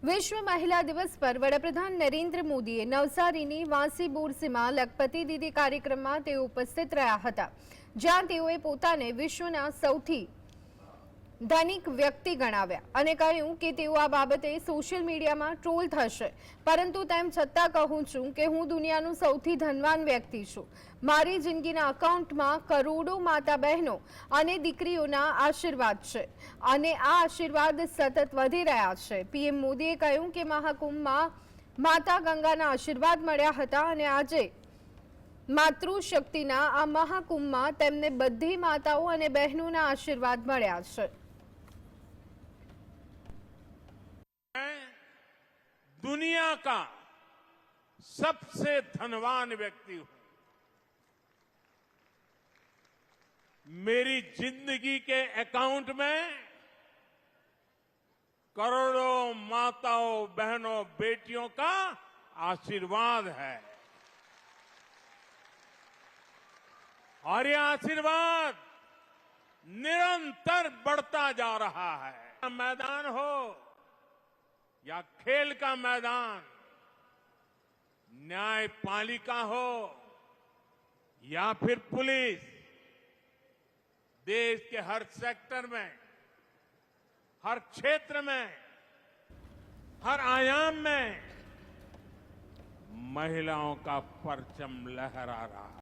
વિશ્વ મહિલા દિવસ પર વડાપ્રધાન નરેન્દ્ર મોદીએ નવસારીની વાંસી બોરસીમાં લખપતિ દીદી કાર્યક્રમમાં તેઓ ઉપસ્થિત રહ્યા હતા, જ્યાં તેઓએ પોતાને વિશ્વના સૌથી ધનિક વ્યક્તિ ગણાવ્યા અને કહ્યું કે તેઓ આ બાબતે સોશિયલ મીડિયામાં ટ્રોલ થશે, પરંતુ તેમ છતાં કહું છું કે હું દુનિયાનું સૌથી ધનવાન વ્યક્તિ છું. મારી જિંદગીના અકાઉન્ટમાં કરોડો માતા બહેનો અને દીકરીઓના આશીર્વાદ છે અને આ આશીર્વાદ સતત વધી રહ્યા છે. પીએમ મોદીએ કહ્યું કે મહાકુંભમાં માતા ગંગાના આશીર્વાદ મળ્યા હતા અને આજે માતૃશક્તિના આ મહાકુંભમાં તેમને બધી માતાઓ અને બહેનોના આશીર્વાદ મળ્યા છે. दुनिया का सबसे धनवान व्यक्ति हूं. मेरी जिंदगी के अकाउंट में करोड़ों माताओं, बहनों, बेटियों का आशीर्वाद है और यह आशीर्वाद निरंतर बढ़ता जा रहा है. मैदान हो या खेल का मैदान, न्यायपालिका हो या फिर पुलिस, देश के हर सेक्टर में, हर क्षेत्र में, हर आयाम में महिलाओं का परचम लहरा रहा है.